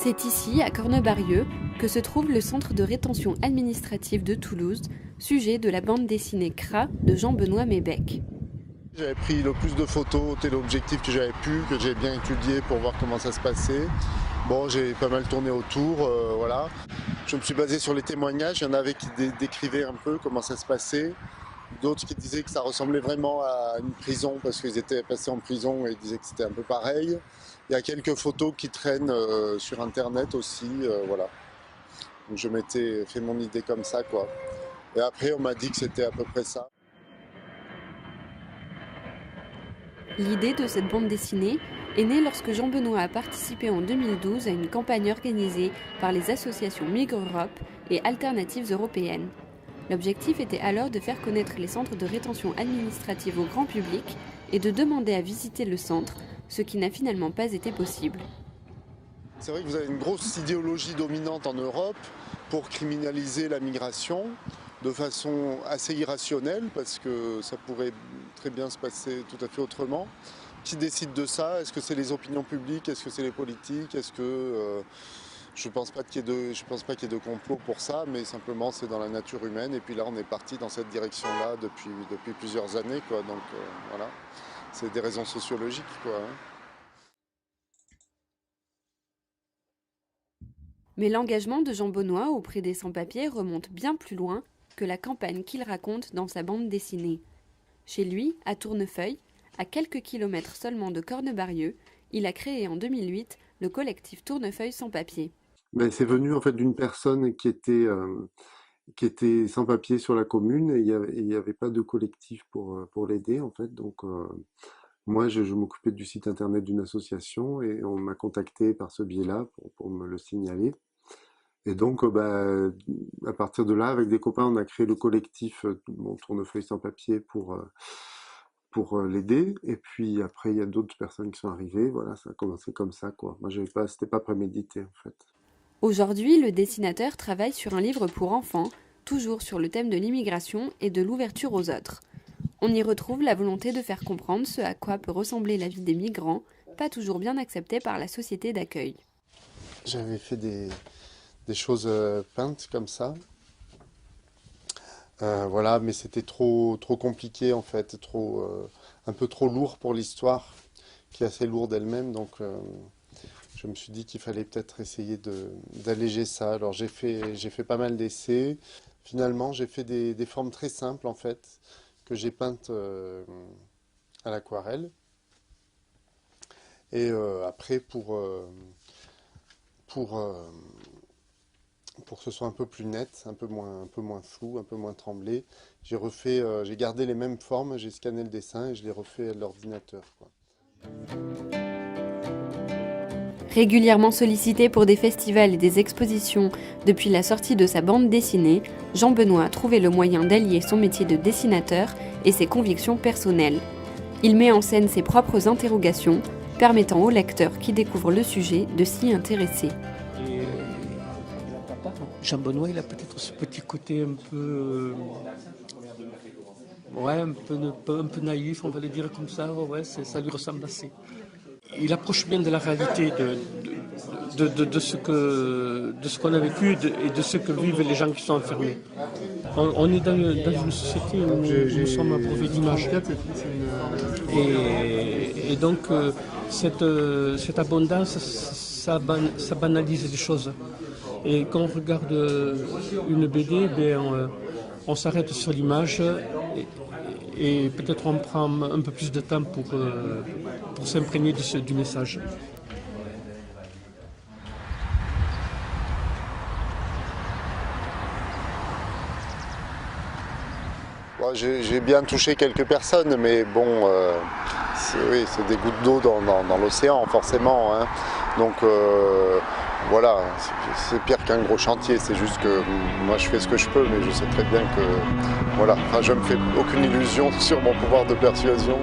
C'est ici, à Cornebarieux, que se trouve le centre de rétention administrative de Toulouse, sujet de la bande dessinée CRA de Jean-Benoît Mébec. J'avais pris le plus de photos téléobjectifs que j'avais pu, que j'ai bien étudié pour voir comment ça se passait. Bon, j'ai pas mal tourné autour, voilà. Je me suis basé sur les témoignages, il y en avait qui décrivaient un peu comment ça se passait. D'autres qui disaient que ça ressemblait vraiment à une prison parce qu'ils étaient passés en prison et ils disaient que c'était un peu pareil. Il y a quelques photos qui traînent sur internet aussi, voilà. Donc je m'étais fait mon idée comme ça, quoi. Et après on m'a dit que c'était à peu près ça. L'idée de cette bande dessinée est née lorsque Jean-Benoît a participé en 2012 à une campagne organisée par les associations Migre Europe et Alternatives européennes. L'objectif était alors de faire connaître les centres de rétention administrative au grand public et de demander à visiter le centre, ce qui n'a finalement pas été possible. C'est vrai que vous avez une grosse idéologie dominante en Europe pour criminaliser la migration de façon assez irrationnelle parce que ça pourrait très bien se passer tout à fait autrement. Qui décide de ça? Est-ce que c'est les opinions publiques? Est-ce que c'est les politiques? Est-ce que je ne pense pas qu'il y ait de complot pour ça, mais simplement c'est dans la nature humaine. Et puis là, on est parti dans cette direction-là depuis plusieurs années, quoi. Donc voilà, c'est des raisons sociologiques, quoi. Mais l'engagement de Jean-Benoît auprès des sans-papiers remonte bien plus loin que la campagne qu'il raconte dans sa bande dessinée. Chez lui, à Tournefeuille, à quelques kilomètres seulement de Cornebarieux, il a créé en 2008 le collectif Tournefeuille sans-papiers. C'est venu en fait d'une personne qui était sans papier sur la commune et il y avait pas de collectif pour l'aider en fait. Donc moi je m'occupais du site internet d'une association et on m'a contacté par ce biais-là pour me le signaler. Et donc à partir de là, avec des copains, on a créé le collectif Tournefeuille sans papier pour l'aider. Et puis après, il y a d'autres personnes qui sont arrivées. Voilà, ça a commencé comme ça, quoi. Moi, c'était pas prémédité, en fait. Aujourd'hui, le dessinateur travaille sur un livre pour enfants, toujours sur le thème de l'immigration et de l'ouverture aux autres. On y retrouve la volonté de faire comprendre ce à quoi peut ressembler la vie des migrants, pas toujours bien acceptés par la société d'accueil. J'avais fait des choses peintes comme ça. Voilà, mais c'était trop compliqué en fait, un peu trop lourd pour l'histoire, qui est assez lourde elle-même. Donc je me suis dit qu'il fallait peut-être essayer d'alléger ça. Alors j'ai fait pas mal d'essais. Finalement, j'ai fait des formes très simples en fait, que j'ai peintes à l'aquarelle. Et après, pour que ce soit un peu plus net, un peu moins flou, un peu moins tremblé, j'ai gardé les mêmes formes, j'ai scanné le dessin et je l'ai refait à l'ordinateur, quoi. Régulièrement sollicité pour des festivals et des expositions depuis la sortie de sa bande dessinée, Jean-Benoît a trouvé le moyen d'allier son métier de dessinateur et ses convictions personnelles. Il met en scène ses propres interrogations, permettant au lecteur qui découvre le sujet de s'y intéresser. Jean-Benoît, il a peut-être ce petit côté un peu naïf, on va le dire comme ça. Ouais, ça lui ressemble assez. Il approche bien de la réalité de ce qu'on a vécu et de ce que vivent les gens qui sont enfermés. On est dans une société où nous sommes abreuvés d'images. Et donc, cette abondance, ça banalise les choses. Et quand on regarde une BD, on s'arrête sur l'image et peut-être on prend un peu plus de temps pour s'imprégner du message. Bon, j'ai bien touché quelques personnes, mais bon, c'est des gouttes d'eau dans l'océan, forcément, hein. Donc voilà, c'est pire qu'un gros chantier, c'est juste que moi je fais ce que je peux, mais je sais très bien que voilà, enfin, je ne me fais aucune illusion sur mon pouvoir de persuasion.